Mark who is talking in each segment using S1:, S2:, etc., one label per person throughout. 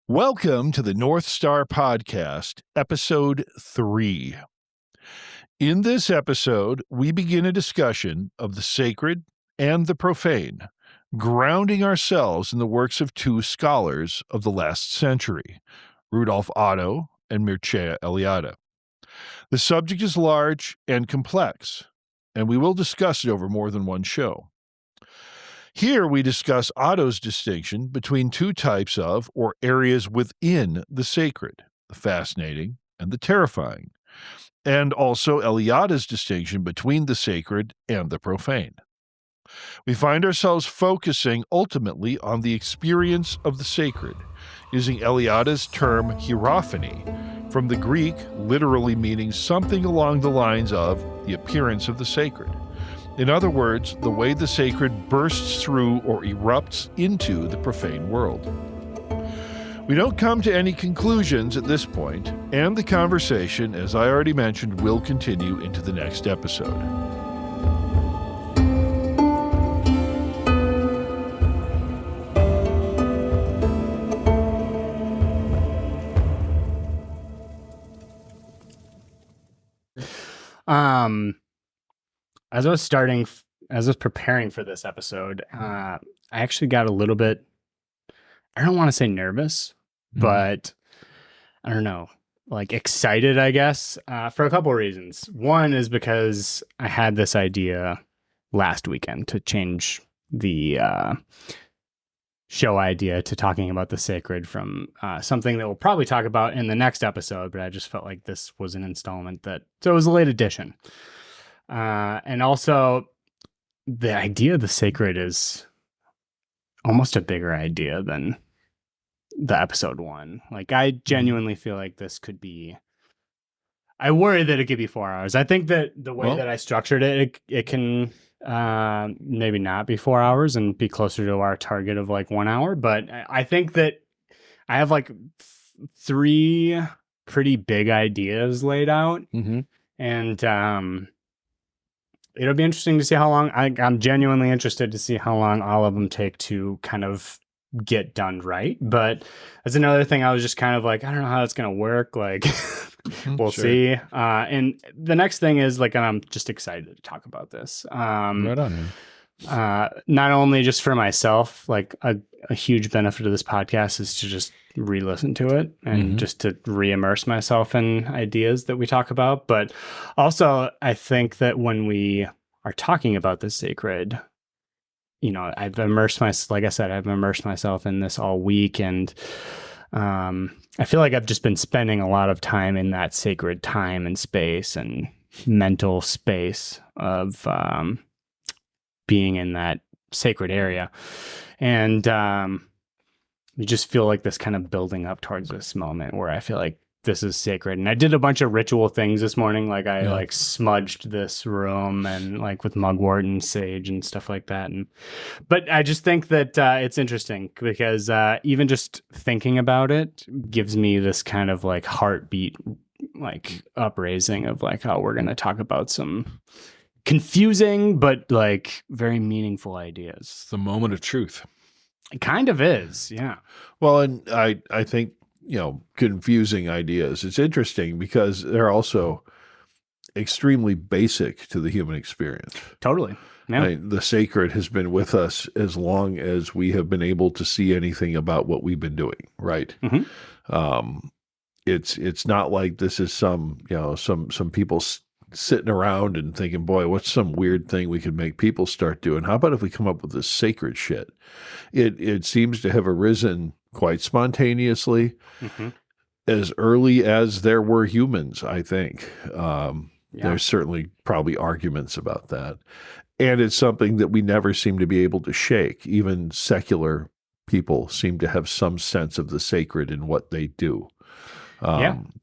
S1: Welcome to the North Star Podcast, Episode 3. In this episode, we begin a discussion of the sacred and the profane, grounding ourselves in the works of two scholars of the last century, Rudolf Otto and Mircea Eliade. The subject is large and complex, and we will discuss it over more than one show. Here we discuss Otto's distinction between two types of, or areas within, the sacred, the fascinating and the terrifying, and also Eliade's distinction between the sacred and the profane. We find ourselves focusing ultimately on the experience of the sacred, using Eliade's term hierophany, from the Greek literally meaning something along the lines of the appearance of the sacred. In other words, the way the sacred bursts through or erupts into the profane world. We don't come to any conclusions at this point, and the conversation, as I already mentioned, will continue into the next episode.
S2: As I was preparing for this episode, I actually got a little bit, I don't want to say nervous, but I don't know, like excited, I guess, for a couple of reasons. One is because I had this idea last weekend to change the show idea to talking about the sacred from something that we'll probably talk about in the next episode, but I just felt like this was an installment so it was a late edition. And also, the idea of the sacred is almost a bigger idea than the episode one. Like, I genuinely feel like this could be... I worry that it could be 4 hours. I think that the way that I structured it can maybe not be 4 hours and be closer to our target of like 1 hour. But I think that I have like 3 pretty big ideas laid out. Mm-hmm. And it'll be interesting to see how long. I'm genuinely interested to see how long all of them take to kind of get done right. But that's another thing. I was just kind of like, I don't know how that's going to work. Like, we'll see. And the next thing is like, and I'm just excited to talk about this.
S1: Right on.
S2: Not only just for myself, like a huge benefit of this podcast is to just re-listen to it and just to re-immerse myself in ideas that we talk about. But also, I think that when we are talking about the sacred, you know, I've immersed myself in this all week, and I feel like I've just been spending a lot of time in that sacred time and space and mental space of being in that sacred area. And you just feel like this kind of building up towards this moment where I feel like this is sacred. And I did a bunch of ritual things this morning. Like I like smudged this room and like with mugwort and sage and stuff like that. But I just think that it's interesting because even just thinking about it gives me this kind of like heartbeat, like upraising of like, oh, we're going to talk about some confusing, but like very meaningful ideas.
S1: It's the moment of truth.
S2: It kind of is, yeah.
S1: Well, and I think, you know, confusing ideas. It's interesting because they're also extremely basic to the human experience.
S2: Totally. Yeah.
S1: The sacred has been with us as long as we have been able to see anything about what we've been doing, right? Mm-hmm. It's not like this is some people sitting around and thinking, boy, what's some weird thing we could make people start doing? How about if we come up with this sacred shit? It seems to have arisen quite spontaneously as early as there were humans, I think. There's certainly probably arguments about that. And it's something that we never seem to be able to shake. Even secular people seem to have some sense of the sacred in what they do.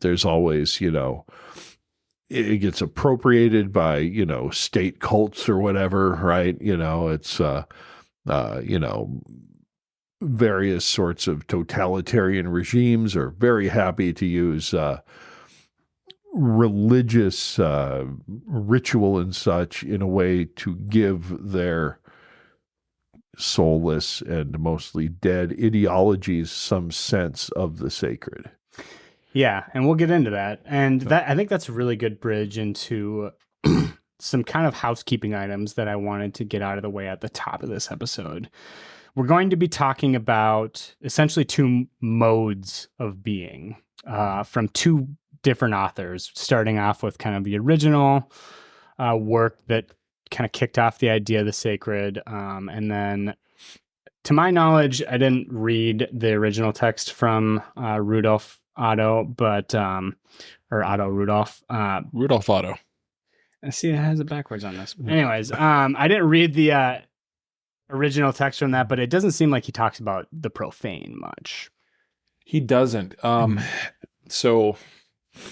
S1: There's always, it gets appropriated by, state cults or whatever, right? It's, various sorts of totalitarian regimes are very happy to use religious ritual and such in a way to give their soulless and mostly dead ideologies some sense of the sacred.
S2: Yeah, and we'll get into that. And that I think that's a really good bridge into some kind of housekeeping items that I wanted to get out of the way at the top of this episode. We're going to be talking about essentially two modes of being from two different authors, starting off with kind of the original work that kind of kicked off the idea of the sacred. And then, to my knowledge, I didn't read the original text from Rudolf Otto, or Otto Rudolf.
S1: Rudolf Otto.
S2: I see it has it backwards on this. Anyways, I didn't read the original text from that, but it doesn't seem like he talks about the profane much.
S3: He doesn't. So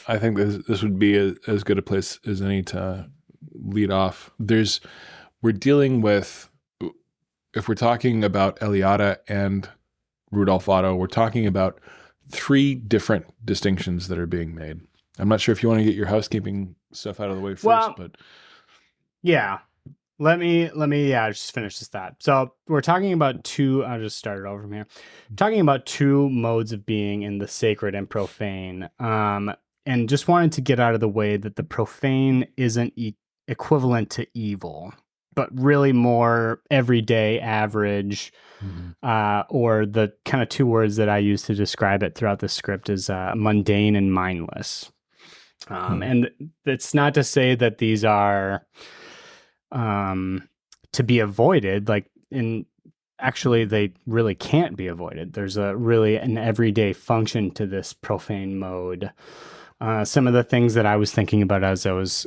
S3: I think this would be as good a place as any to lead off. We're dealing with, if we're talking about Eliade and Rudolf Otto, we're talking about three different distinctions that are being made. I'm not sure if you want to get your housekeeping stuff out of the way first, but
S2: yeah. Let me just finish this thought. So we're talking about two, I'll just start it over from here. We're talking about two modes of being in the sacred and profane. And just wanted to get out of the way that the profane isn't equivalent to evil, but really more everyday, average, or the kind of two words that I use to describe it throughout the script is mundane and mindless. And it's not to say that these are to be avoided, actually they really can't be avoided. There's an everyday function to this profane mode. Some of the things that I was thinking about as I was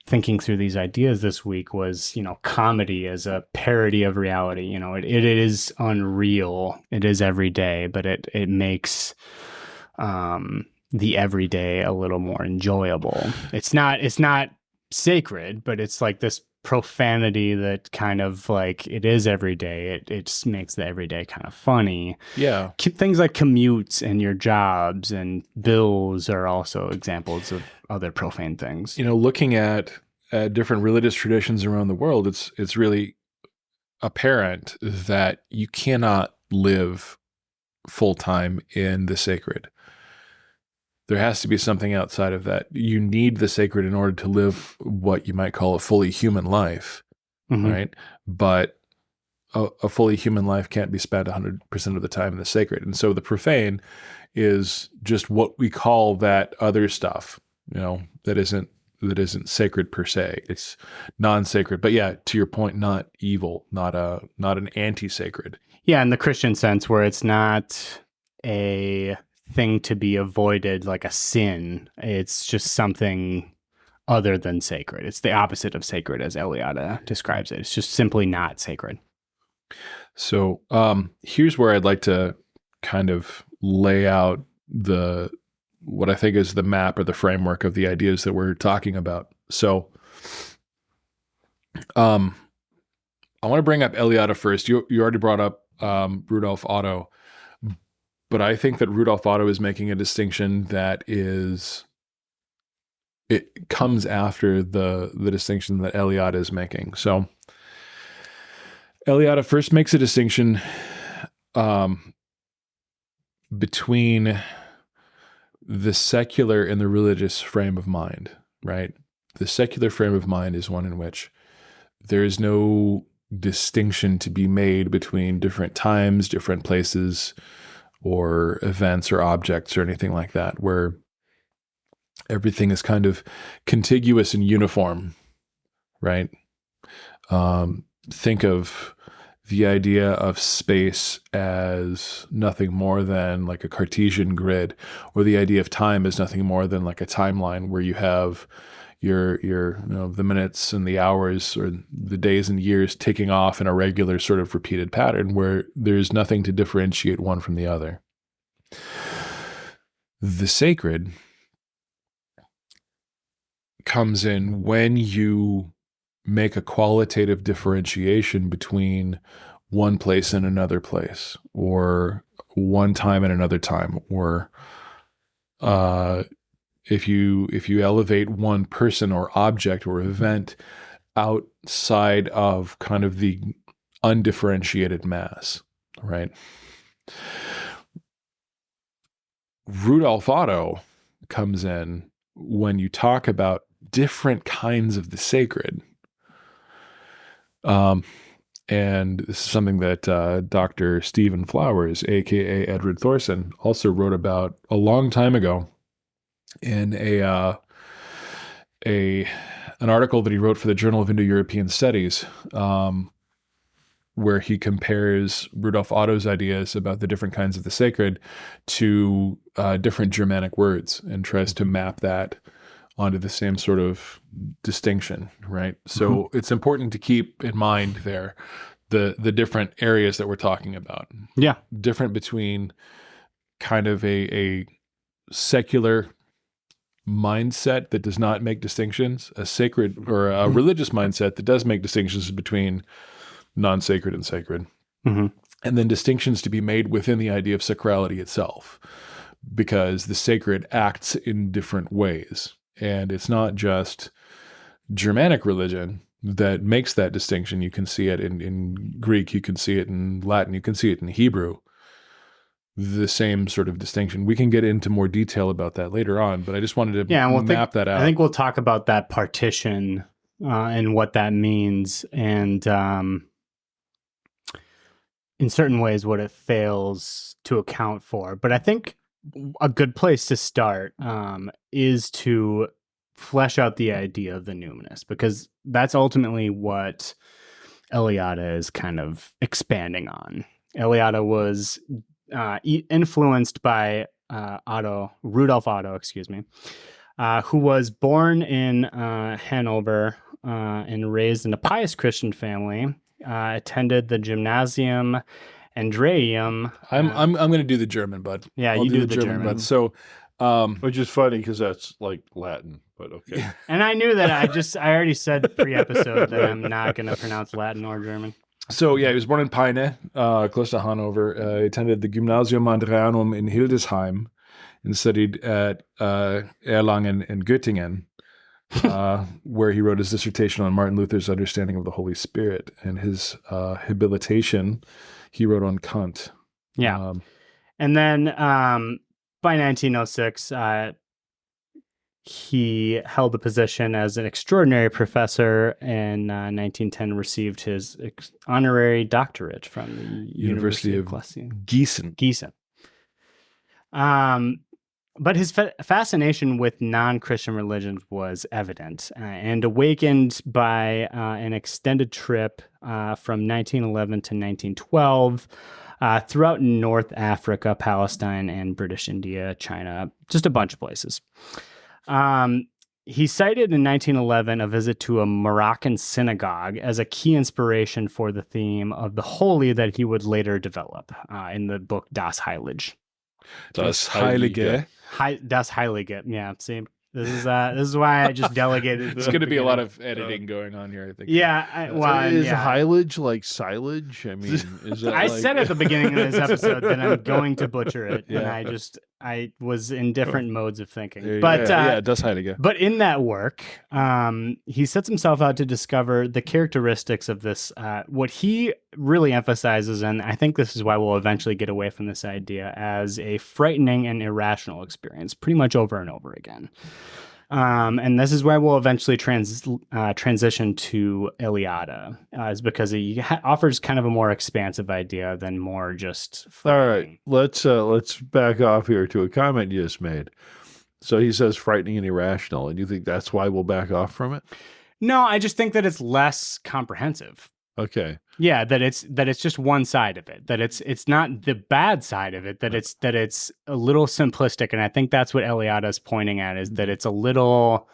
S2: thinking through these ideas this week was, comedy as a parody of reality. It is unreal. It is everyday, but it makes the everyday a little more enjoyable. It's not sacred, but it's like this profanity that kind of it is everyday. It just makes the everyday kind of funny.
S3: yeah.
S2: Things like commutes and your jobs and bills are also examples of other profane things.
S3: Looking at different religious traditions around the world, it's really apparent that you cannot live full time in the sacred. There has to be something outside of that. You need the sacred in order to live what you might call a fully human life, right? But a fully human life can't be spent 100% of the time in the sacred. And so the profane is just what we call that other stuff, that isn't sacred per se. It's non-sacred. But yeah, to your point, not evil, not an anti-sacred.
S2: Yeah, in the Christian sense, where it's not a thing to be avoided like a sin. It's just something other than sacred. It's the opposite of sacred, as Eliade describes it. It's just simply not sacred.
S3: So here's where I'd like to kind of lay out what I think is the map or the framework of the ideas that we're talking about. So I want to bring up Eliade first. You already brought up Rudolf Otto. But I think that Rudolf Otto is making a distinction that it comes after the distinction that Eliade is making. So Eliade first makes a distinction between the secular and the religious frame of mind, right? The secular frame of mind is one in which there is no distinction to be made between different times, different places, or events or objects or anything like that, where everything is kind of contiguous and uniform, right? Think of the idea of space as nothing more than like a Cartesian grid, or the idea of time as nothing more than like a timeline where you have your the minutes and the hours or the days and years ticking off in a regular sort of repeated pattern where there's nothing to differentiate one from the other. The sacred comes in when you make a qualitative differentiation between one place and another place, or one time and another time, or if you elevate one person or object or event outside of kind of the undifferentiated mass, right? Rudolf Otto comes in when you talk about different kinds of the sacred. And this is something that Dr. Stephen Flowers, aka Edward Thorson, also wrote about a long time ago in an article that he wrote for the Journal of Indo-European Studies, where he compares Rudolf Otto's ideas about the different kinds of the sacred to different Germanic words and tries to map that onto the same sort of distinction, right? So it's important to keep in mind there the different areas that we're talking about.
S2: Yeah.
S3: Different between kind of a secular mindset that does not make distinctions, a sacred or a religious mindset that does make distinctions between non-sacred and sacred, and then distinctions to be made within the idea of sacrality itself, because the sacred acts in different ways. And it's not just Germanic religion that makes that distinction. You can see it in Greek, you can see it in Latin, you can see it in Hebrew, the same sort of distinction. We can get into more detail about that later on, but I just wanted to map that out.
S2: I think we'll talk about that partition and what that means, and in certain ways what it fails to account for. But I think a good place to start is to flesh out the idea of the numinous, because that's ultimately what Eliade is kind of expanding on. Eliade was influenced by Rudolf Otto, who was born in Hanover and raised in a pious Christian family, attended the Gymnasium Andreum.
S3: I'm going to do the German, bud.
S2: Yeah, you do the German.
S3: Bud. So,
S1: which is funny because that's like Latin, but okay.
S2: And I knew that I already said pre-episode that I'm not going to pronounce Latin or German.
S3: So yeah, he was born in Peine, close to Hanover. He attended the Gymnasium Andreanum in Hildesheim and studied at Erlangen and Göttingen, where he wrote his dissertation on Martin Luther's understanding of the Holy Spirit, and his habilitation he wrote on Kant.
S2: Yeah. And then by 1906, he held the position as an extraordinary professor, and 1910 received his honorary doctorate from the University of Gießen. But his fascination with non-Christian religions was evident and awakened by an extended trip from 1911 to 1912 throughout North Africa, Palestine, and British India, China, just a bunch of places. He cited in 1911 a visit to a Moroccan synagogue as a key inspiration for the theme of the holy that he would later develop in the book Das Heilige.
S3: Das Heilige.
S2: Das Heilige. Yeah, see, this is why I just delegated.
S3: There's going to be a lot of editing going on here, I think.
S2: Yeah,
S1: is Heilige like silage? I mean, is that
S2: I said at the beginning of this episode that I'm going to butcher it, and I was in different modes of thinking. But
S3: Das Heilige.
S2: But in that work, he sets himself out to discover the characteristics of this. What he really emphasizes, and I think this is why we'll eventually get away from this idea, as a frightening and irrational experience, pretty much over and over again. And this is why we'll eventually transition to Eliade, is because he offers kind of a more expansive idea than more just frightening.
S1: All right, let's back off here to a comment you just made. So he says frightening and irrational, and you think that's why we'll back off from it?
S2: No, I just think that it's less comprehensive.
S1: Okay.
S2: Yeah, that it's just one side of it. That it's not the bad side of it. That it's a little simplistic, and I think that's what Eliade is pointing at, is that it's a little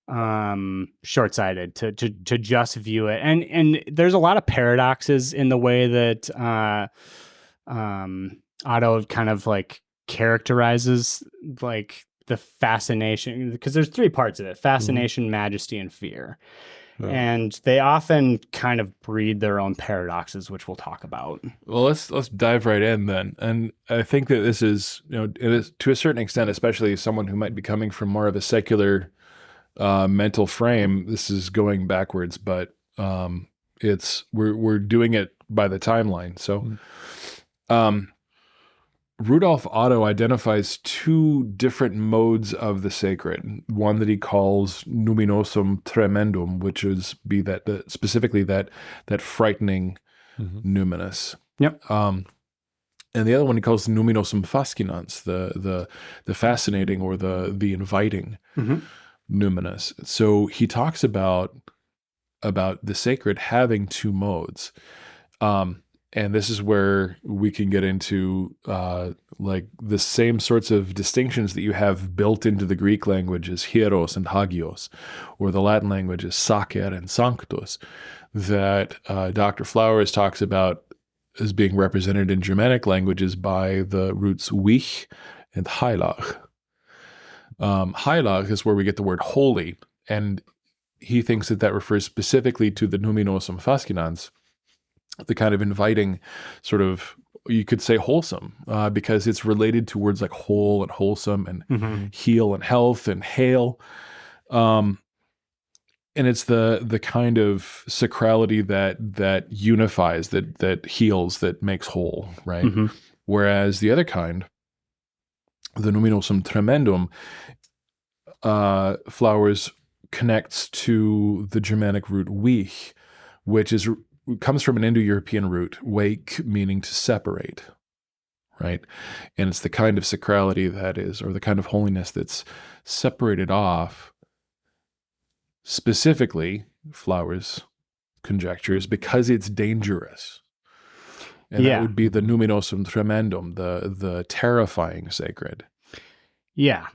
S2: short-sighted to just view it. And there's a lot of paradoxes in the way that Otto kind of like characterizes like the fascination, because there's three parts of it: fascination, majesty, and fear. Yeah. And they often kind of breed their own paradoxes, which we'll talk about.
S3: Well, let's dive right in then. And I think that this is, it is, to a certain extent, especially someone who might be coming from more of a secular mental frame, this is going backwards. But we're doing it by the timeline. So, Rudolf Otto identifies two different modes of the sacred. One that he calls numinosum tremendum, which is specifically that frightening numinous.
S2: Yep.
S3: And the other one he calls numinosum fascinans, the fascinating or the inviting numinous. So he talks about the sacred having two modes. And this is where we can get into like the same sorts of distinctions that you have built into the Greek languages, hieros and hagios, or the Latin languages, sacer and sanctus, that Dr. Flowers talks about as being represented in Germanic languages by the roots wich and heilag. Heilag is where we get the word holy, and he thinks that refers specifically to the numinosum fascinans, the kind of inviting sort of, you could say wholesome, because it's related to words like whole and wholesome and heal and health and hail. And it's the kind of sacrality that unifies, that heals, that makes whole, right? Whereas the other kind, the numinosum tremendum, Flowers connects to the Germanic root wich, which comes from an Indo-European root, wake, meaning to separate, right? And it's the kind of sacrality that is, or the kind of holiness that's separated off, specifically, Flowers conjectures, because it's dangerous. And that would be the numinosum tremendum, the terrifying sacred.
S2: Yeah.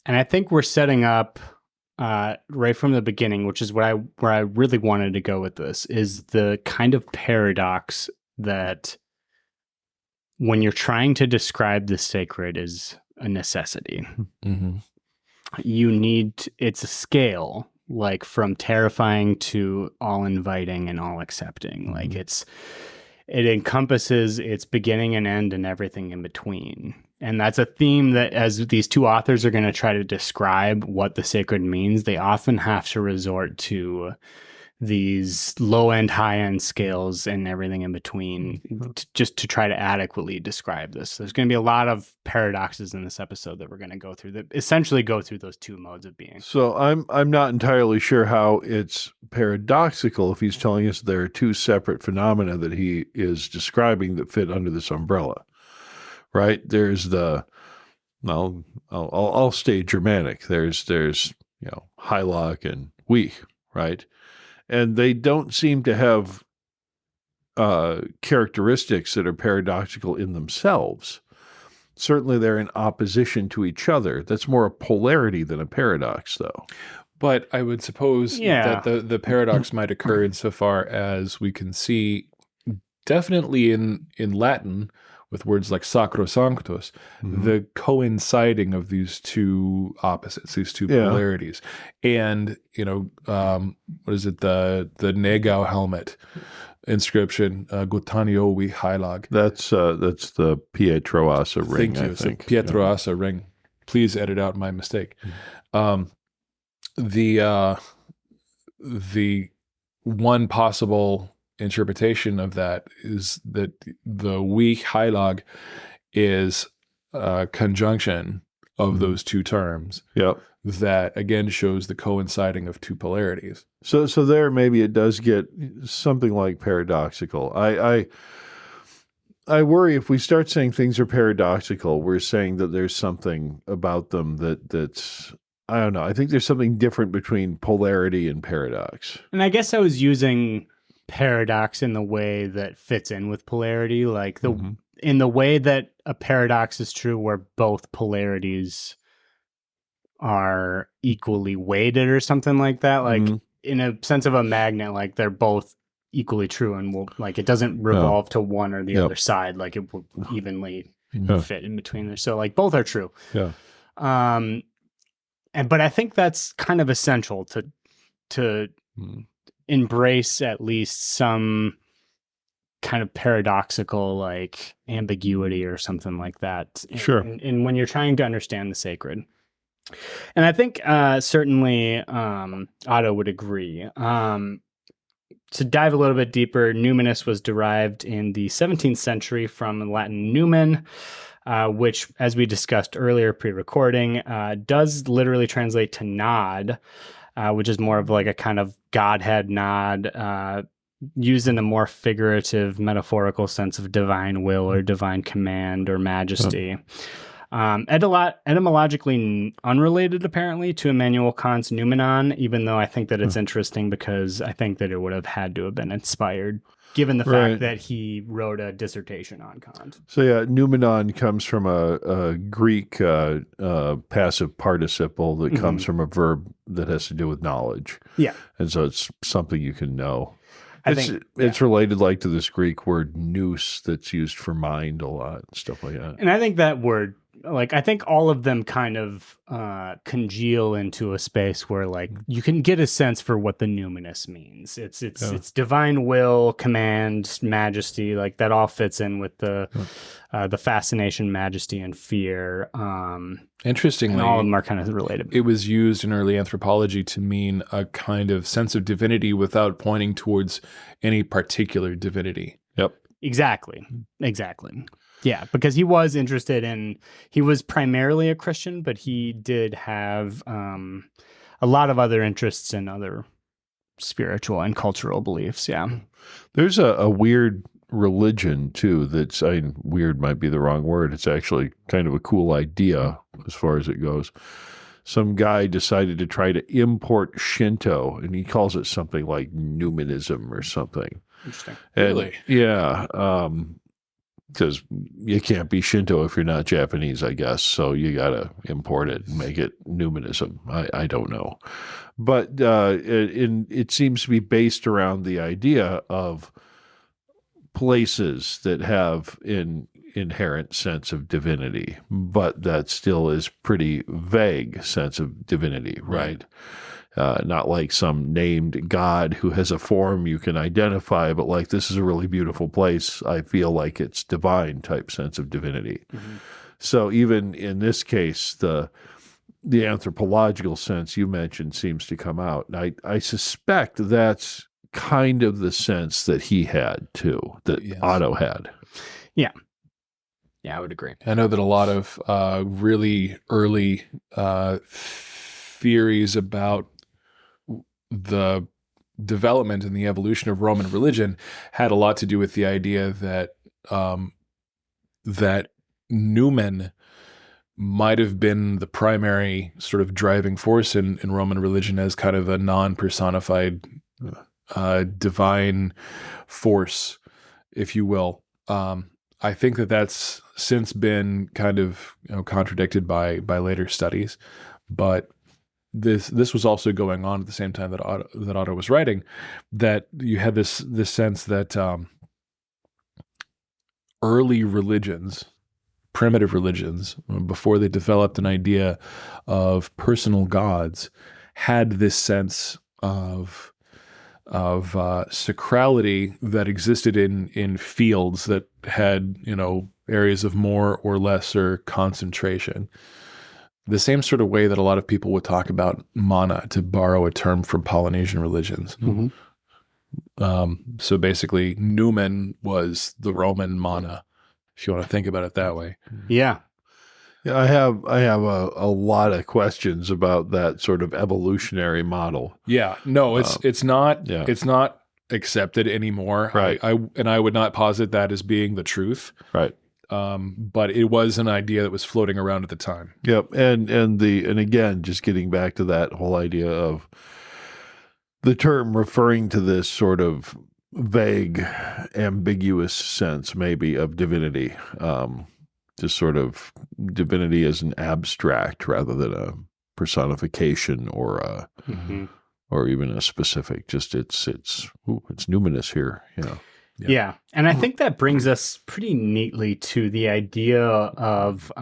S2: And I think we're setting up right from the beginning, which is where I really wanted to go with this, is the kind of paradox that when you're trying to describe the sacred is a necessity. You need, it's a scale, like from terrifying to all inviting and all accepting. Like it encompasses its beginning and end and everything in between. And that's a theme that, as these two authors are going to try to describe what the sacred means, they often have to resort to these low-end, high-end scales and everything in between just to try to adequately describe this. There's going to be a lot of paradoxes in this episode that we're going to go through that essentially go through those two modes of being.
S1: So I'm not entirely sure how it's paradoxical if he's telling us there are two separate phenomena that he is describing that fit under this umbrella. Right? There's I'll stay Germanic. There's Heilag and wich, right? And they don't seem to have characteristics that are paradoxical in themselves. Certainly they're in opposition to each other. That's more a polarity than a paradox, though.
S3: But I would suppose that the paradox might occur insofar as we can see definitely in Latin, with words like sacrosanctus, the coinciding of these two opposites, these two polarities. And, what is it, the Negau helmet inscription, Gutanio vi heilag. That's
S1: the Pietro Assa ring,
S3: Thank you.
S1: I think.
S3: So Pietro Assa ring. Please edit out my mistake. The one possible interpretation of that is that the wich heilag is a conjunction of those two terms.
S1: Yep.
S3: That again shows the coinciding of two polarities.
S1: So there maybe it does get something like paradoxical. I worry if we start saying things are paradoxical, we're saying that there's something about them that's I don't know. I think there's something different between polarity and paradox.
S2: And I guess I was using paradox in the way that fits in with polarity, like in the way that a paradox is true where both polarities are equally weighted or something like that, like in a sense of a magnet, like they're both equally true and will, like, it doesn't revolve to one or the other side, like it will evenly fit in between there. So like both are true. But I think that's kind of essential to embrace at least some kind of paradoxical like ambiguity or something like that. And when you're trying to understand the sacred. And I think certainly Otto would agree. to dive a little bit deeper, numinous was derived in the 17th century from Latin numen, which, as we discussed earlier pre-recording, does literally translate to nod, which is more of like a kind of Godhead nod, used in a more figurative, metaphorical sense of divine will or divine command or majesty. Etymologically unrelated, apparently, to Immanuel Kant's noumenon, even though I think that it's interesting because I think that it would have had to have been inspired, given the fact that he wrote a dissertation on Kant.
S1: So yeah, noumenon comes from a Greek passive participle that comes from a verb that has to do with knowledge.
S2: Yeah.
S1: And so it's something you can know.
S2: It's
S1: related like to this Greek word nous that's used for mind a lot and stuff like that.
S2: And I think that word, like, I think all of them kind of congeal into a space where, like, you can get a sense for what the numinous means. It's divine will, command, majesty, like that all fits in with the fascination, majesty, and fear.
S3: Interestingly,
S2: and all of them are kind of related.
S3: It was used in early anthropology to mean a kind of sense of divinity without pointing towards any particular divinity.
S1: Yep.
S2: Exactly. Yeah, because he was he was primarily a Christian, but he did have a lot of other interests in other spiritual and cultural beliefs. Yeah.
S1: There's a weird religion too weird might be the wrong word. It's actually kind of a cool idea as far as it goes. Some guy decided to try to import Shinto, and he calls it something like numinism or something.
S2: Interesting.
S3: Really?
S1: Yeah. Because you can't be Shinto if you're not Japanese, I guess. So you got to import it and make it numinism. I don't know. But it seems to be based around the idea of places that have an inherent sense of divinity, but that still is pretty vague sense of divinity, right? Not like some named God who has a form you can identify, but like, this is a really beautiful place. I feel like it's divine type sense of divinity. Mm-hmm. So even in this case, the anthropological sense you mentioned seems to come out. And I suspect that's kind of the sense that he had too, that Otto had.
S2: Yeah. Yeah, I would agree.
S3: I know that a lot of really early theories about the development and the evolution of Roman religion had a lot to do with the idea that that numen might have been the primary sort of driving force in Roman religion as kind of a non-personified divine force, if you will. I think that that's since been kind of contradicted by later studies, but this was also going on at the same time that Otto was writing, that you had this sense that early religions, primitive religions, before they developed an idea of personal gods, had this sense of sacrality that existed in fields that had areas of more or lesser concentration. The same sort of way that a lot of people would talk about mana, to borrow a term from Polynesian religions.
S2: Mm-hmm.
S3: So basically, numen was the Roman mana, if you want to think about it that way.
S2: Yeah.
S1: Yeah, I have a lot of questions about that sort of evolutionary model.
S3: Yeah, no, it's not accepted anymore.
S1: Right.
S3: I would not posit that as being the truth.
S1: Right.
S3: But it was an idea that was floating around at the time.
S1: Yep. And again, just getting back to that whole idea of the term referring to this sort of vague, ambiguous sense maybe of divinity, just sort of divinity as an abstract rather than a personification or or even a specific. Just it's numinous here.
S2: Yeah. And I think that brings us pretty neatly to the idea of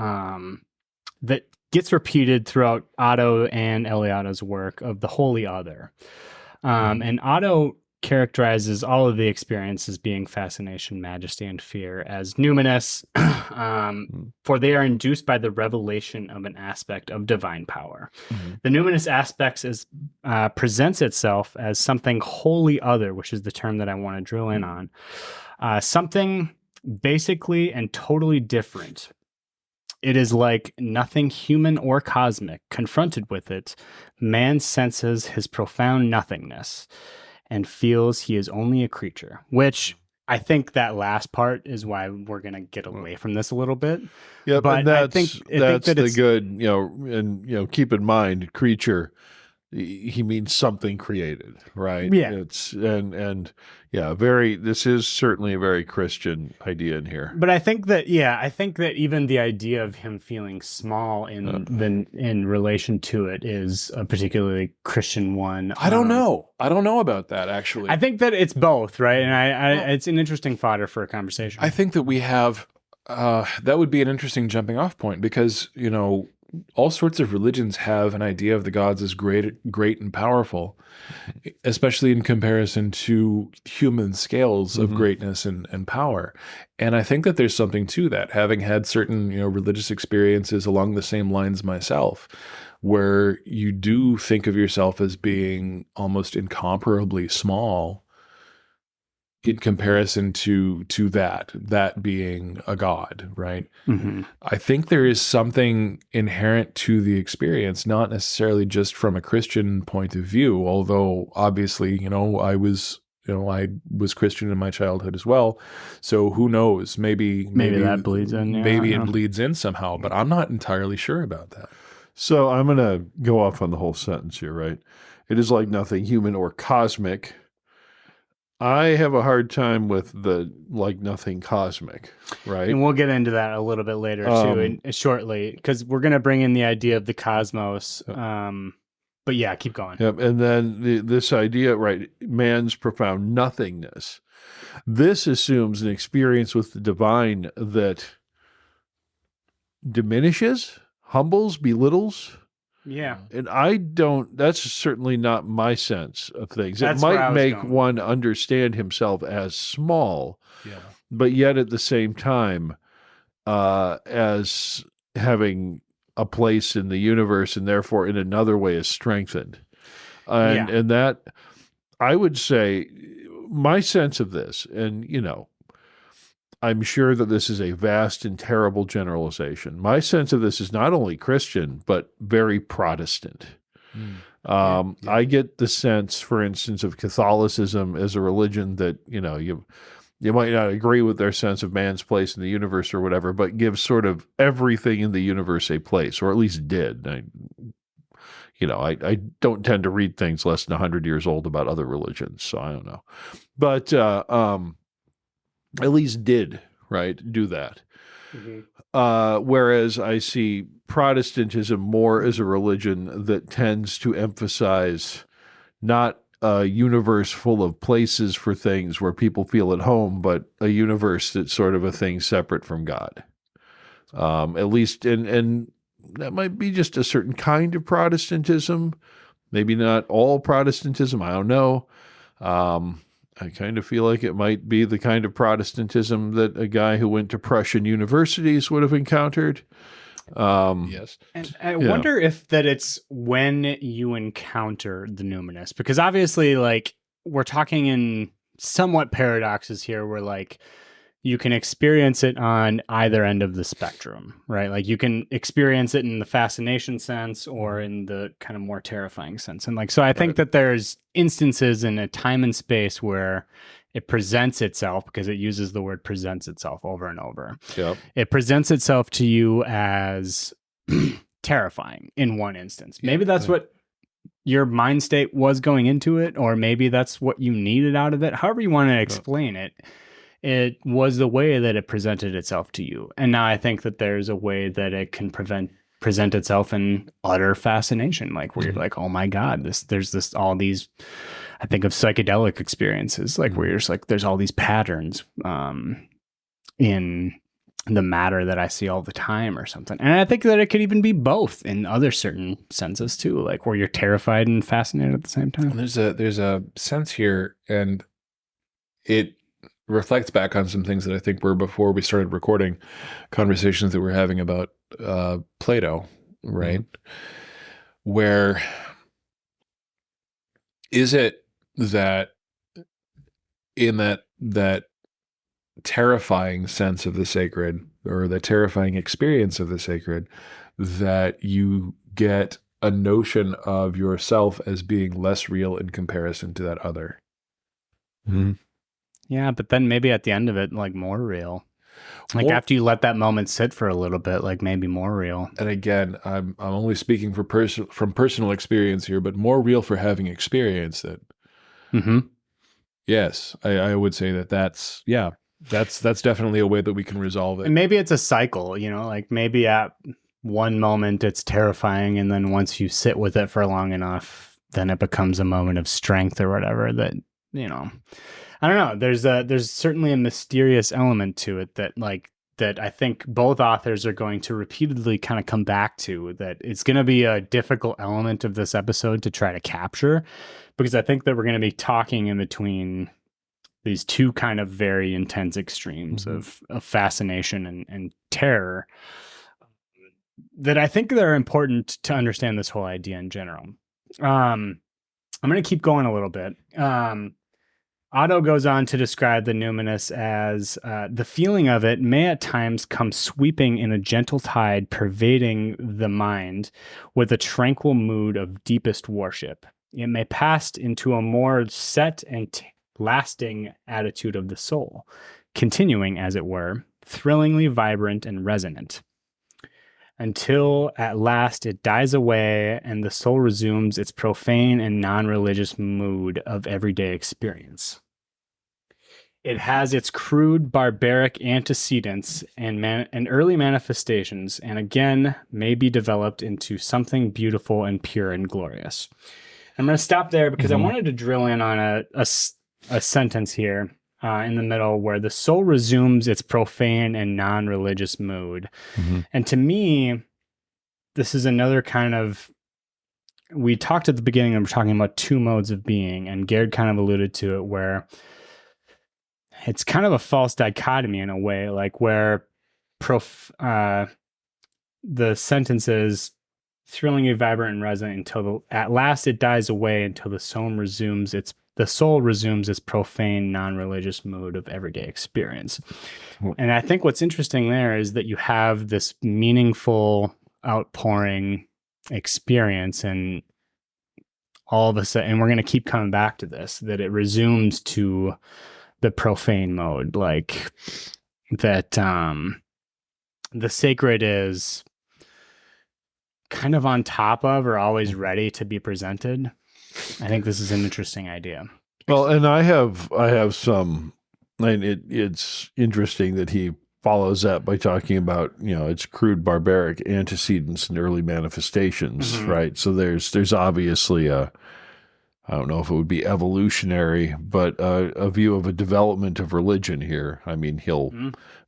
S2: that gets repeated throughout Otto and Eliade's work of the holy other. And Otto characterizes all of the experiences being fascination, majesty, and fear as numinous, for they are induced by the revelation of an aspect of divine power. The numinous aspects presents itself as something wholly other, which is the term that I want to drill in on, something basically and totally different. It is like nothing human or cosmic. Confronted with it, man senses his profound nothingness and feels he is only a creature, which I think that last part is why we're going to get away from this a little bit.
S1: Yeah,
S2: but
S1: and
S2: I think
S1: that's
S2: that
S1: the
S2: it's
S1: good, and keep in mind, creature, he means something created, right?
S2: Yeah.
S1: It's this is certainly a very Christian idea in here.
S2: But I think that even the idea of him feeling small in relation to it is a particularly Christian one.
S3: I don't know about that, actually.
S2: I think that it's both, right? And it's an interesting fodder for a conversation.
S3: I think that we have that would be an interesting jumping off point, because all sorts of religions have an idea of the gods as great and powerful, especially in comparison to human scales of greatness and power. And I think that there's something to that, having had certain religious experiences along the same lines myself, where you do think of yourself as being almost incomparably small in comparison to that being a god, right?
S2: Mm-hmm.
S3: I think there is something inherent to the experience, not necessarily just from a Christian point of view, although obviously, I was Christian in my childhood as well. So who knows? Maybe
S2: that bleeds in. Yeah,
S3: maybe it bleeds in somehow, but I'm not entirely sure about that.
S1: So I'm going to go off on the whole sentence here, right? It is like nothing human or cosmic. I have a hard time with the like nothing cosmic, right?
S2: And we'll get into that a little bit later too, shortly, because we're going to bring in the idea of the cosmos. But yeah, keep going.
S1: Yep. And then this idea, right? Man's profound nothingness. This assumes an experience with the divine that diminishes, humbles, belittles.
S2: Yeah.
S1: And that's certainly not my sense of things.
S2: That's
S1: it
S2: where I
S1: might
S2: was
S1: make
S2: going.
S1: one understand himself as small,
S3: Yeah.
S1: but yet at the same time, as having a place in the universe and therefore in another way is strengthened. And that, I would say, my sense of this, and I'm sure that this is a vast and terrible generalization. My sense of this is not only Christian, but very Protestant. I get the sense, for instance, of Catholicism as a religion that, you might not agree with their sense of man's place in the universe or whatever, but gives sort of everything in the universe a place, or at least did. I don't tend to read things less than 100 years old about other religions, so I don't know. But at least did, right, do that. Mm-hmm. Whereas I see Protestantism more as a religion that tends to emphasize not a universe full of places for things where people feel at home, but a universe that's sort of a thing separate from God. At least, and that might be just a certain kind of Protestantism, maybe not all Protestantism, I don't know. I kind of feel like it might be the kind of Protestantism that a guy who went to Prussian universities would have encountered.
S3: Yes.
S2: And I wonder if that it's when you encounter the numinous, because obviously, like, we're talking in somewhat paradoxes here where, like, you can experience it on either end of the spectrum, right? Like, you can experience it in the fascination sense or in the kind of more terrifying sense. And like, so I think that there's instances in a time and space where it presents itself, because it uses the word presents itself over and over.
S1: Yep.
S2: It presents itself to you as terrifying in one instance. Maybe that's what your mind state was going into it, or maybe that's what you needed out of it. However you want to explain it. It was the way that it presented itself to you. And now I think that there's a way that it can present itself in utter fascination, like where you're like, oh my God, there's all these, I think of psychedelic experiences, like where you're just like, there's all these patterns in the matter that I see all the time or something. And I think that it could even be both in other certain senses too, like where you're terrified and fascinated at the same time.
S3: And there's a sense here, and it reflects back on some things that I think were before we started recording, conversations that we're having about Plato, right? Where is it that in that terrifying sense of the sacred, or the terrifying experience of the sacred, that you get a notion of yourself as being less real in comparison to that other?
S1: Mm-hmm.
S2: Yeah, but then maybe at the end of it, like more real. Like after you let that moment sit for a little bit, like maybe more real.
S3: And again, I'm only speaking from personal experience here, but more real for having experienced it.
S2: Mm-hmm.
S3: Yes, I would say that's definitely a way that we can resolve it.
S2: And maybe it's a cycle, you know, like maybe at one moment it's terrifying, and then once you sit with it for long enough, then it becomes a moment of strength or whatever that, you know, I don't know. There's certainly a mysterious element to it that I think both authors are going to repeatedly kind of come back to, that it's going to be a difficult element of this episode to try to capture, because I think that we're going to be talking in between these two kind of very intense extremes of fascination and terror, that I think they're important to understand this whole idea in general. I'm going to keep going a little bit. Otto goes on to describe the numinous as the feeling of it may at times come sweeping in a gentle tide, pervading the mind with a tranquil mood of deepest worship. It may pass into a more set and lasting attitude of the soul, continuing, as it were, thrillingly vibrant and resonant, until at last it dies away and the soul resumes its profane and non-religious mood of everyday experience. It has its crude, barbaric antecedents and early manifestations, and again may be developed into something beautiful and pure and glorious. I'm going to stop there because I wanted to drill in on a sentence here in the middle, where the soul resumes its profane and non-religious mood. And to me, this is another kind of, we talked at the beginning, and we're talking about two modes of being, and Gerd kind of alluded to it, where it's kind of a false dichotomy in a way, like where the sentence is thrillingly vibrant and resonant until at last it dies away, until the soul resumes its profane, non-religious mood of everyday experience. And I think what's interesting there is that you have this meaningful outpouring experience, and all of a sudden, and we're going to keep coming back to this, that it resumes to the profane mode, like that the sacred is kind of on top of, or always ready to be presented. I think this is an interesting idea.
S1: Well, and I have some, and it's interesting that he follows that by talking about, its crude, barbaric antecedents and early manifestations, right? So there's obviously I don't know if it would be evolutionary, but a view of a development of religion here. I mean,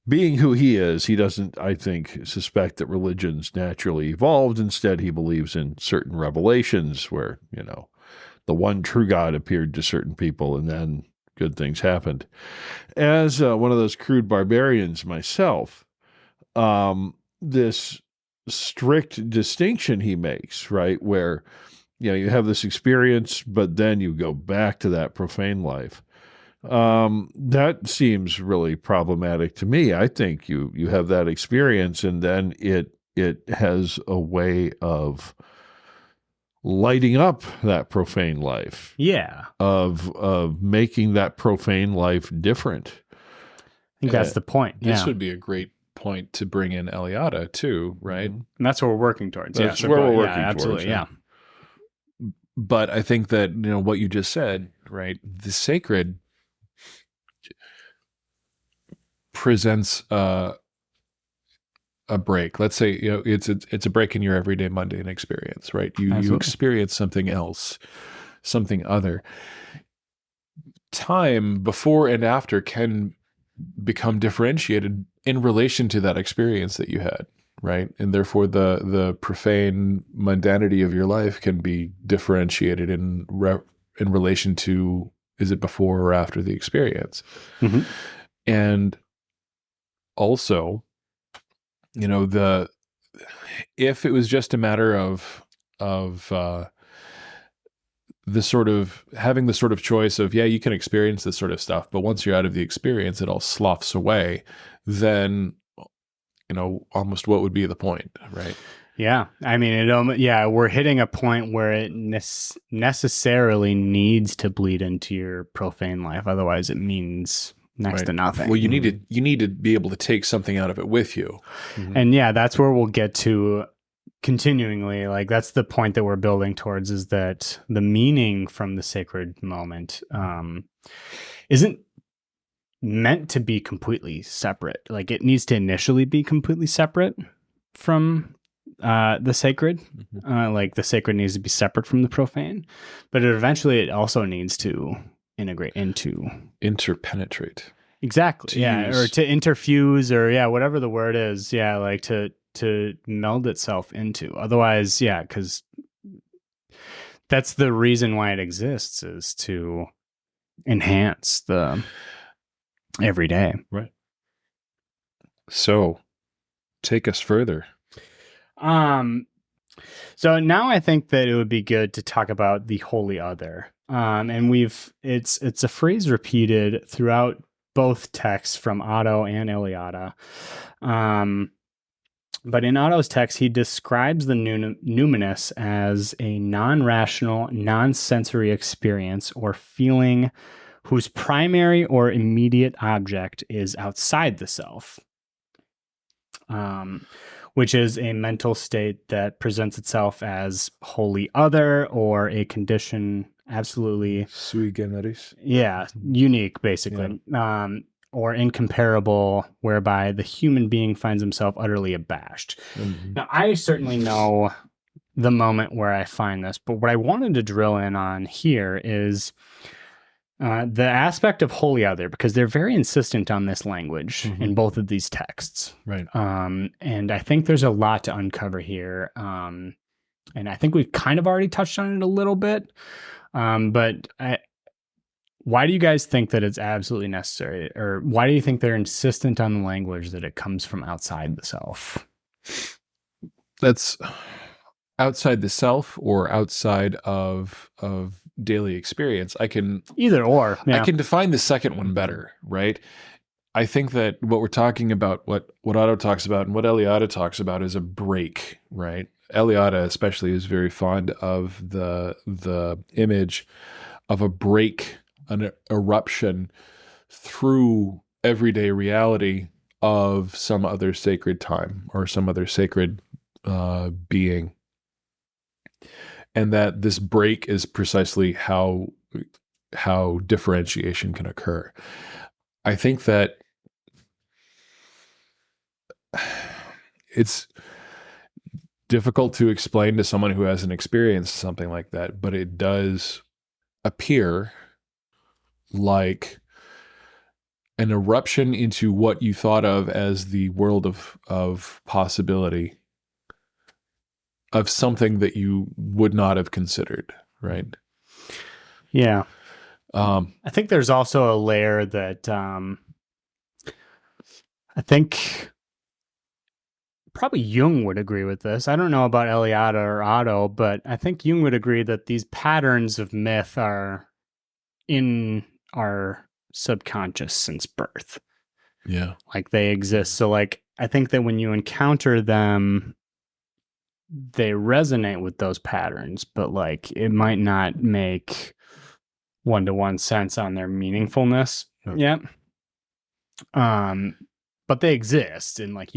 S1: being who he is, he doesn't, I think, suspect that religion's naturally evolved. Instead, he believes in certain revelations where, the one true God appeared to certain people and then good things happened. As one of those crude barbarians myself, this strict distinction he makes, right, where you have this experience, but then you go back to that profane life. That seems really problematic to me. I think you have that experience, and then it has a way of lighting up that profane life.
S2: Yeah.
S3: Of
S1: making that profane life different.
S2: I think that's the point.
S3: This would be a great point to bring in Eliade too, right?
S2: And that's what we're working towards.
S1: That's where we're working towards.
S2: Absolutely, yeah.
S3: But I think that, what you just said, right? The sacred presents a break. Let's say, it's a break in your everyday mundane experience, right? You experience something else, something other. Time before and after can become differentiated in relation to that experience that you had, right? And therefore the profane mundanity of your life can be differentiated in relation to, is it before or after the experience?
S2: Mm-hmm.
S3: And also, if it was just a matter of the sort of having the sort of choice of, yeah, you can experience this sort of stuff, but once you're out of the experience, it all sloughs away, then, almost what would be the point, right?
S2: Yeah. I mean, we're hitting a point where it necessarily needs to bleed into your profane life. Otherwise, it means next to nothing.
S3: Well, you need to be able to take something out of it with you.
S2: Mm-hmm. And yeah, that's where we'll get to continuingly. Like, that's the point that we're building towards, is that the meaning from the sacred moment isn't meant to be completely separate. Like, it needs to initially be completely separate from the sacred. Like, the sacred needs to be separate from the profane, but it also needs to integrate
S3: interpenetrate.
S2: Exactly. Or to interfuse, or whatever the word is. Like to meld itself into. Otherwise, because that's the reason why it exists, is to enhance the everyday.
S3: Right. So take us further.
S2: So now I think that it would be good to talk about the holy other. And it's a phrase repeated throughout both texts from Otto and Eliade. But in Otto's text, he describes the numinous as a non-rational, non-sensory experience or feeling whose primary or immediate object is outside the self, which is a mental state that presents itself as wholly other, or a condition absolutely
S3: sui generis.
S2: Unique, basically. Or incomparable, whereby the human being finds himself utterly abashed. Mm-hmm. Now, I certainly know the moment where I find this, but what I wanted to drill in on here is the aspect of holy other, because they're very insistent on this language in both of these texts.
S3: Right.
S2: And I think there's a lot to uncover here. And I think we've kind of already touched on it a little bit. But why do you guys think that it's absolutely necessary? Or why do you think they're insistent on the language that it comes from outside the self?
S3: That's outside the self or outside of daily experience. I can
S2: either or.
S3: I can define the second one better, right? I think that what we're talking about, what Otto talks about and what Eliade talks about, is a break, right? Eliade especially is very fond of the image of a break, an eruption through everyday reality of some other sacred time or some other sacred being. And that this break is precisely how differentiation can occur. I think that it's difficult to explain to someone who hasn't experienced something like that, but it does appear like an eruption into what you thought of as the world of possibility, of something that you would not have considered, right?
S2: Yeah. I think there's also a layer that I think probably Jung would agree with this. I don't know about Eliade or Otto, but I think Jung would agree that these patterns of myth are in our subconscious since birth.
S3: Yeah.
S2: Like, they exist. So, like, I think that when you encounter them, they resonate with those patterns, but like, it might not make one-to-one sense on their meaningfulness.
S3: Okay.
S2: Yeah. But they exist, and like,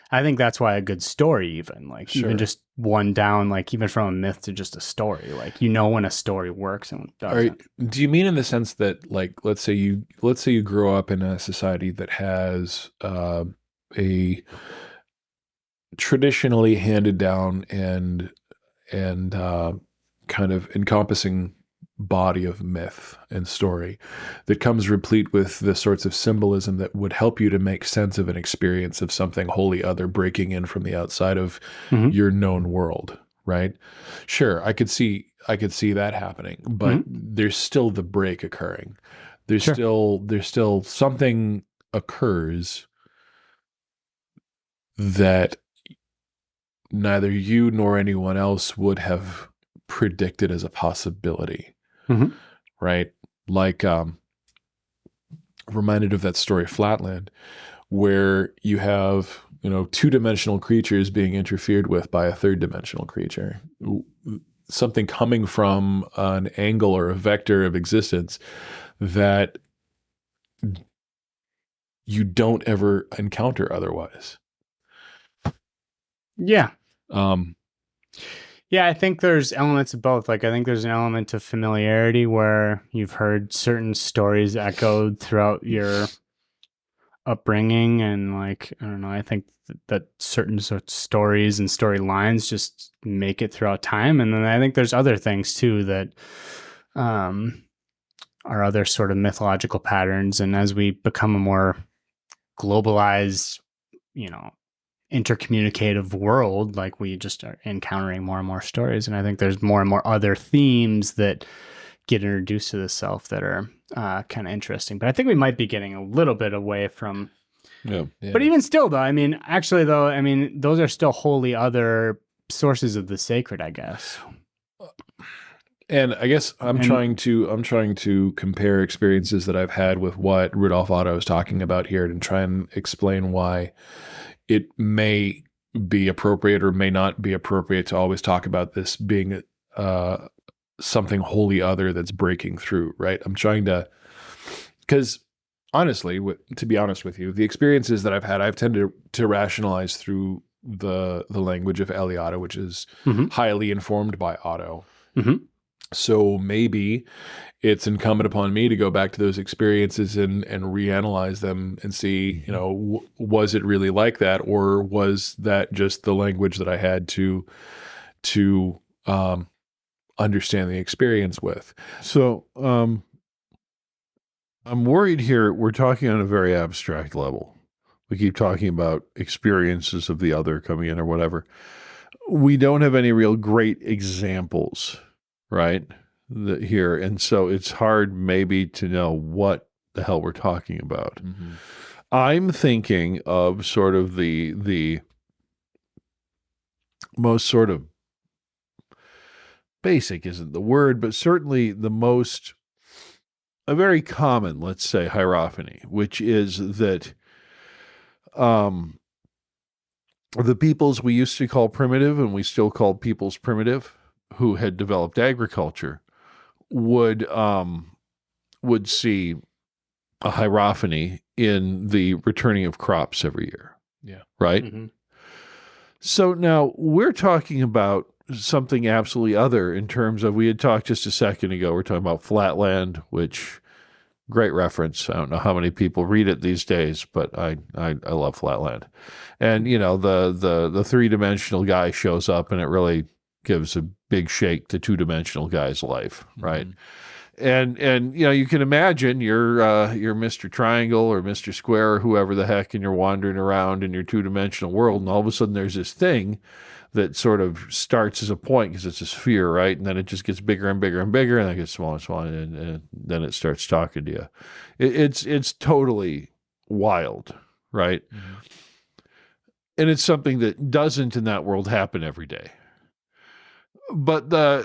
S2: I think that's why a good story, even like, even just one down, like, even from a myth to just a story, like, when a story works and when it doesn't.
S3: Do you mean in the sense that, like, let's say you grow up in a society that has a traditionally handed down and kind of encompassing body of myth and story that comes replete with the sorts of symbolism that would help you to make sense of an experience of something wholly other breaking in from the outside of your known world, right? Sure, I could see that happening, but there's still the break occurring. There's still something occurs that neither you nor anyone else would have predicted as a possibility. Right? Like, reminded of that story Flatland, where you have, two-dimensional creatures being interfered with by a third-dimensional creature. Something coming from an angle or a vector of existence that you don't ever encounter otherwise.
S2: Yeah. Yeah, I think there's elements of both. Like, I think there's an element of familiarity where you've heard certain stories echoed throughout your upbringing. And like, I don't know, I think that certain sorts of stories and storylines just make it throughout time. And then I think there's other things too that are other sort of mythological patterns. And as we become a more globalized, intercommunicative world, like we just are encountering more and more stories. And I think there's more and more other themes that get introduced to the self that are kind of interesting. But I think we might be getting a little bit away from, but even still though, those are still wholly other sources of the sacred, I guess.
S3: And I guess I'm trying to compare experiences that I've had with what Rudolf Otto is talking about here and try and explain why it may be appropriate or may not be appropriate to always talk about this being something wholly other that's breaking through, right? I'm trying to, because honestly, to be honest with you, the experiences that I've had, I've tended to rationalize through the language of Eliade, which is highly informed by Otto. So maybe it's incumbent upon me to go back to those experiences and reanalyze them and see, was it really like that, or was that just the language that I had to understand the experience with?
S1: So I'm worried here. We're talking on a very abstract level. We keep talking about experiences of the other coming in or whatever. We don't have any real great examples, right? Here. And so it's hard maybe to know what the hell we're talking about. I'm thinking of sort of the most sort of basic isn't the word, but certainly a very common, let's say, hierophany, which is that the peoples we used to call primitive and we still call peoples primitive, who had developed agriculture, would see a hierophany in the returning of crops every year.
S3: Yeah.
S1: Right? So now we're talking about something absolutely other in terms of, we had talked just a second ago, we're talking about Flatland, which, great reference. I don't know how many people read it these days, but I love Flatland. And, the three-dimensional guy shows up and it really gives a big shake to two-dimensional guy's life, right? And you can imagine you're Mr. Triangle or Mr. Square or whoever the heck, and you're wandering around in your two-dimensional world, and all of a sudden there's this thing that sort of starts as a point because it's a sphere, right? And then it just gets bigger and bigger and bigger, and then it gets smaller and smaller, and then it starts talking to you. It's totally wild, right? And it's something that doesn't in that world happen every day. But the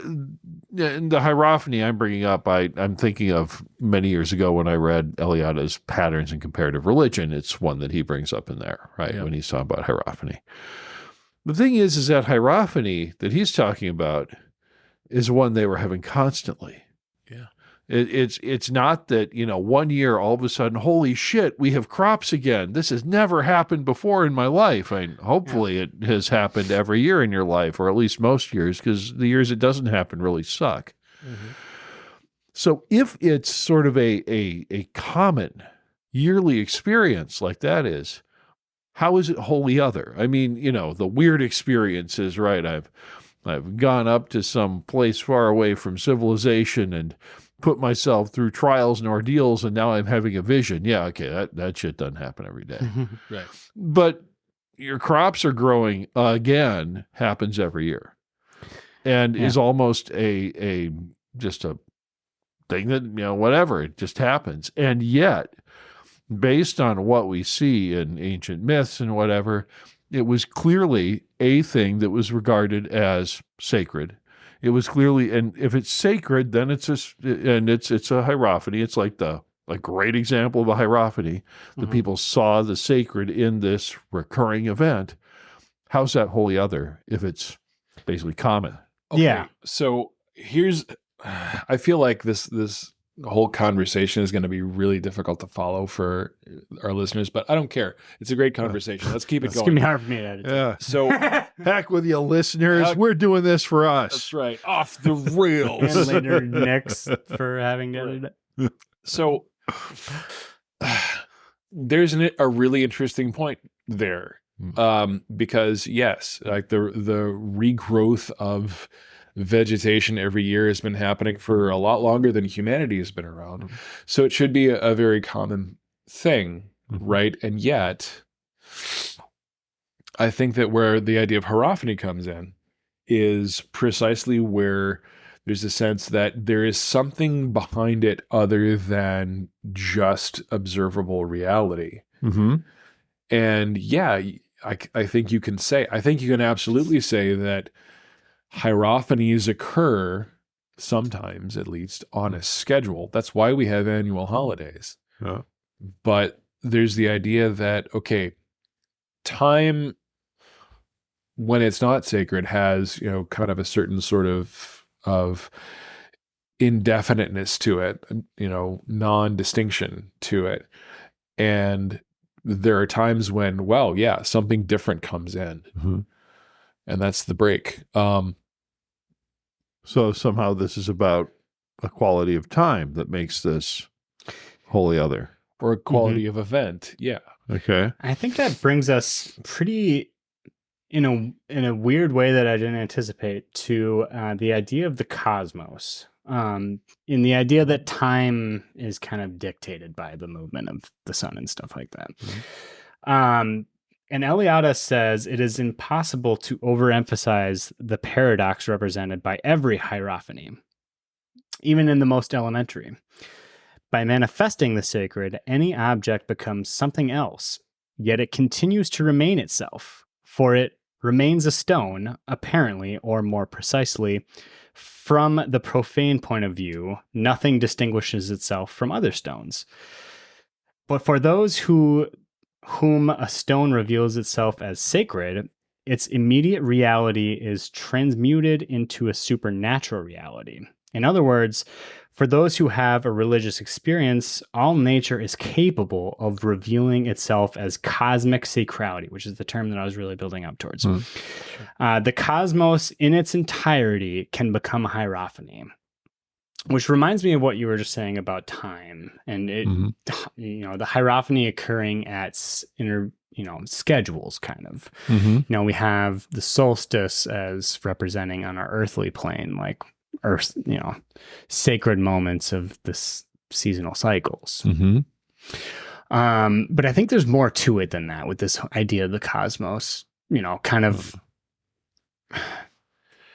S1: hierophany I'm bringing up, I'm thinking of many years ago when I read Eliade's Patterns in Comparative Religion. It's one that he brings up in there, right? When he's talking about hierophany. The thing is that hierophany that he's talking about is one they were having constantly.
S3: Yeah.
S1: It's not that, 1 year all of a sudden, holy shit, we have crops again. This has never happened before in my life. Hopefully it has happened every year in your life, or at least most years, because the years it doesn't happen really suck. So if it's sort of a common yearly experience like that how is it wholly other? The weird experiences, right? I've gone up to some place far away from civilization and put myself through trials and ordeals, and now I'm having a vision. Yeah, okay, that shit doesn't happen every day.
S3: Right.
S1: But your crops are growing again happens every year, and is almost a just a thing that, whatever, it just happens. And yet, based on what we see in ancient myths and whatever, it was clearly a thing that was regarded as sacred. It was clearly, and if it's sacred, then it's a hierophany. It's like a great example of a hierophany. The people saw the sacred in this recurring event. How's that holy other if it's basically common?
S3: Okay,
S2: Yeah.
S3: So I feel like this whole conversation is going to be really difficult to follow for our listeners, but I don't care. It's a great conversation. Let's keep it
S2: It's
S3: going.
S2: going to be hard for me to edit.
S1: Yeah.
S3: So
S1: Heck with you, listeners. We're doing this for us.
S3: that's right. Off the rails.
S2: And later, Nick's for having to edit it.
S3: So there's a really interesting point there, because yes, like the regrowth of vegetation every year has been happening for a lot longer than humanity has been around. So it should be a very common thing, right? And yet, I think that where the idea of hierophany comes in is precisely where there's a sense that there is something behind it other than just observable reality. And yeah, I think you can absolutely say that hierophanies occur sometimes, at least, on a schedule. That's why we have annual holidays.
S1: Yeah.
S3: But there's the idea that, okay, time when it's not sacred has, kind of a certain sort of indefiniteness to it, non-distinction to it. And there are times when, well, yeah, something different comes in. And that's the break.
S1: So somehow this is about a quality of time that makes this holy other.
S3: Or a quality of event. Yeah.
S1: Okay.
S2: I think that brings us pretty, in a weird way that I didn't anticipate, to the idea of the cosmos. In the idea that time is kind of dictated by the movement of the sun and stuff like that. And Eliade says it is impossible to overemphasize the paradox represented by every hierophany, even in the most elementary. By manifesting the sacred, any object becomes something else, yet it continues to remain itself, for it remains a stone, apparently, or more precisely, from the profane point of view, nothing distinguishes itself from other stones. But for those whom a stone reveals itself as sacred, its immediate reality is transmuted into a supernatural reality. In other words, for those who have a religious experience, all nature is capable of revealing itself as cosmic sacrality, which is the term that I was really building up towards. The cosmos in its entirety can become a hierophany, which reminds me of what you were just saying about time and it, the hierophany occurring at schedules, kind of. We have the solstice as representing on our earthly plane, like Earth, sacred moments of this seasonal cycles. But I think there's more to it than that with this idea of the cosmos, kind of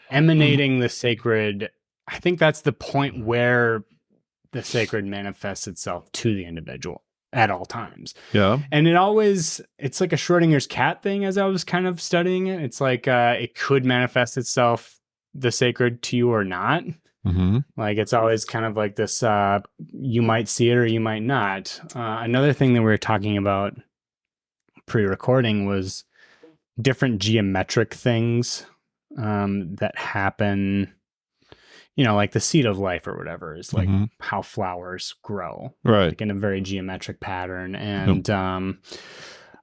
S2: emanating the sacred. I think that's the point where the sacred manifests itself to the individual at all times.
S1: Yeah.
S2: And it's like a Schrodinger's cat thing as I was kind of studying it. It's like it could manifest itself, the sacred, to you or not. Like it's always kind of like this, you might see it or you might not. Another thing that we were talking about pre-recording was different geometric things that happen, like the seed of life or whatever is like how flowers grow,
S1: right,
S2: like in a very geometric pattern. And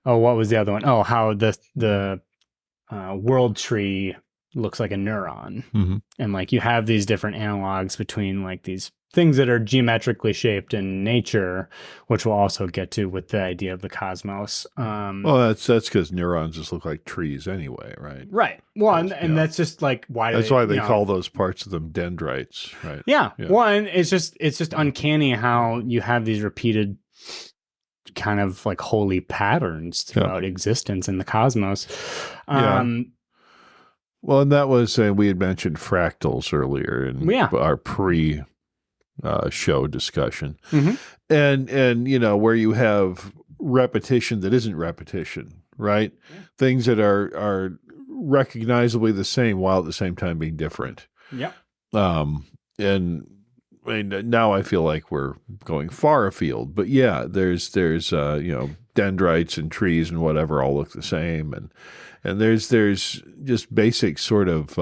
S2: what was the other one? How the world tree looks like a neuron. And like you have these different analogs between like these things that are geometrically shaped in nature, which we'll also get to with the idea of the cosmos.
S1: Well, that's because neurons just look like trees anyway, right?
S2: Right. Well, and
S1: Yeah.
S2: that's just like why
S1: That's why they call those parts of them dendrites, right?
S2: Yeah.
S1: Yeah.
S2: Well, and it's just uncanny how you have these repeated kind of like holy patterns throughout existence in the cosmos.
S1: Well, and that was we had mentioned fractals earlier in our show discussion, and where you have repetition that isn't repetition, right? Yeah. Things that are recognizably the same while at the same time being different.
S2: Yeah.
S1: And I mean, now I feel like we're going far afield, but yeah, there's dendrites and trees and whatever all look the same, and there's just basic sort of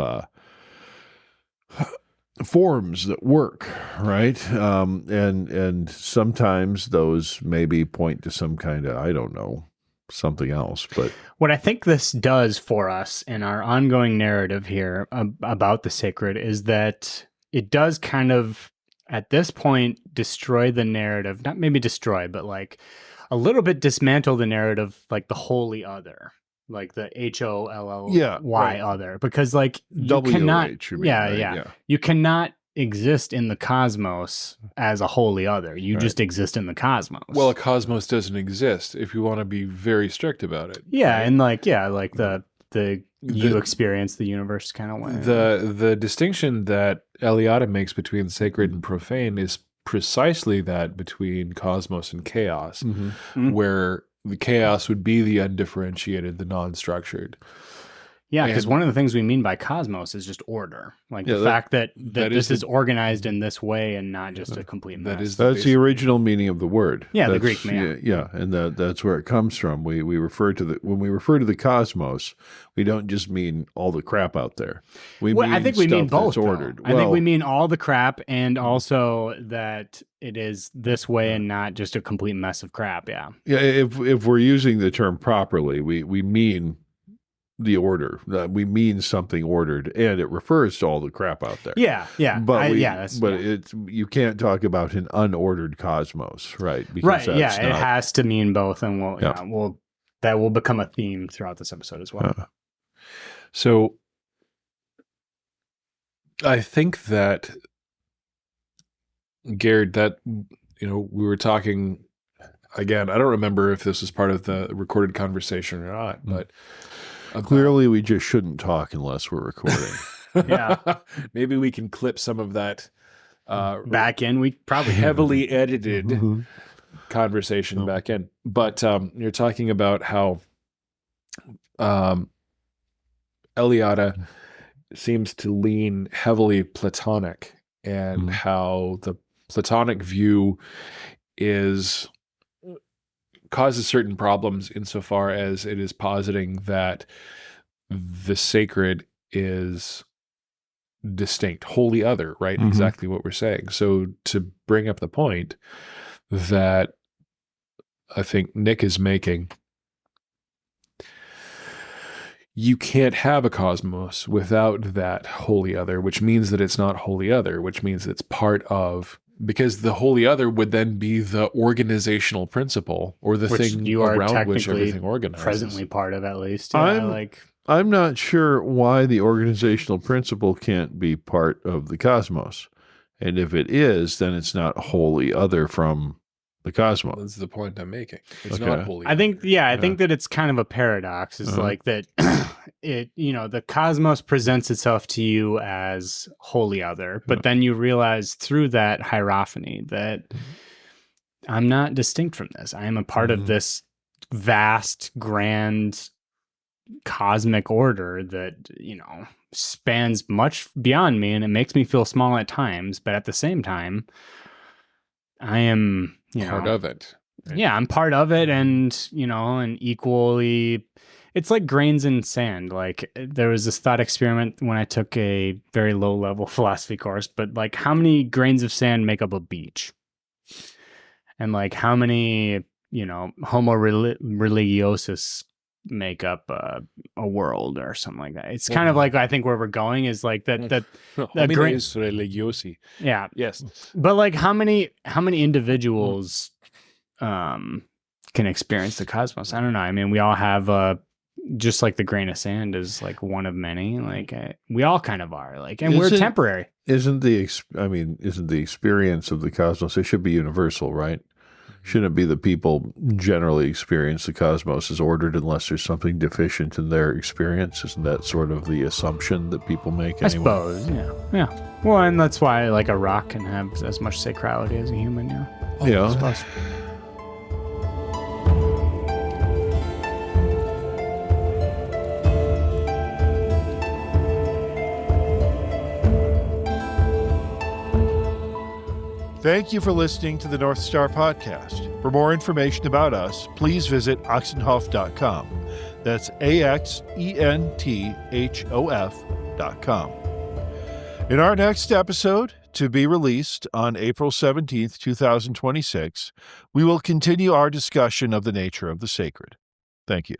S1: forms that work, right? And sometimes those maybe point to some kind of, I don't know, something else. But
S2: what I think this does for us in our ongoing narrative here about the sacred is that it does kind of, at this point, destroy the narrative, not maybe destroy, but like a little bit dismantle the narrative, like the holy other. Like the HOLLY other, because like you cannot, you cannot exist in the cosmos as a holy other. You just exist in the cosmos.
S3: Well, a cosmos doesn't exist if you want to be very strict about it.
S2: Yeah, right? And like you experience the universe kind of way.
S3: The distinction that Eliade makes between sacred and profane is precisely that between cosmos and chaos, where the chaos would be the undifferentiated, the non-structured.
S2: Yeah, because one of the things we mean by cosmos is just order. Like the fact that this is organized in this way and not just a complete mess.
S1: That's the original meaning of the word.
S2: Yeah, the Greek man.
S1: Yeah, and that's where it comes from. We refer to when we refer to the cosmos, we don't just mean all the crap out there.
S2: I think we mean both.
S1: Ordered.
S2: I think we mean all the crap and also that it is this way and not just a complete mess of crap. Yeah.
S1: Yeah, if we're using the term properly, we mean the order. We mean something ordered, and it refers to all the crap out there.
S2: Yeah.
S1: But you can't talk about an unordered cosmos, right?
S2: Because it has to mean both, and that will become a theme throughout this episode as well.
S3: So I think that, Garrett, that we were talking again. I don't remember if this was part of the recorded conversation or not, but.
S1: Clearly, we just shouldn't talk unless we're recording.
S2: Yeah.
S3: Maybe we can clip some of that
S2: back in. We probably
S3: heavily edited conversation back in. But you're talking about how Eliade seems to lean heavily Platonic, and how the Platonic view causes certain problems insofar as it is positing that the sacred is distinct, wholly other, right? Exactly what we're saying. So to bring up the point that I think Nick is making, you can't have a cosmos without that wholly other, which means that it's not wholly other, which means it's part of. Because the wholly other would then be the organizational principle, or the thing around which everything organizes.
S2: Presently part of, at least. Yeah,
S1: I'm not sure why the organizational principle can't be part of the cosmos. And if it is, then it's not wholly other from the cosmos.
S3: That's the point I'm making. It's not wholly
S2: other. I think that it's kind of a paradox. It's like that the cosmos presents itself to you as wholly other, but then you realize through that hierophany that I'm not distinct from this. I am a part of this vast, grand cosmic order that, spans much beyond me, and it makes me feel small at times, but at the same time, I am
S3: part of it.
S2: Right? Yeah, I'm part of it, and and equally, it's like grains in sand. Like there was this thought experiment when I took a very low level philosophy course, but like how many grains of sand make up a beach, and like how many homo religiosus make up a world or something like that. It's kind of like, I think where we're going is like that
S3: Homines religiosi.
S2: yeah.
S3: Yes.
S2: But like how many individuals can experience the cosmos? I don't know. I mean, we all have just like the grain of sand is like one of many. Like we all kind of are like, and we're temporary.
S1: Isn't the experience of the cosmos? It should be universal, right? Shouldn't it be that people generally experience the cosmos as ordered unless there's something deficient in their experience? Isn't that sort of the assumption that people make anyway?
S2: I suppose, yeah. Well, and that's why like a rock can have as much sacrality as a human,
S1: Yeah.
S2: I suppose.
S1: Thank you for listening to the North Star Podcast. For more information about us, please visit oxenhof.com. That's AXENTHOF.com. In our next episode, to be released on April 17th, 2026, we will continue our discussion of the nature of the sacred. Thank you.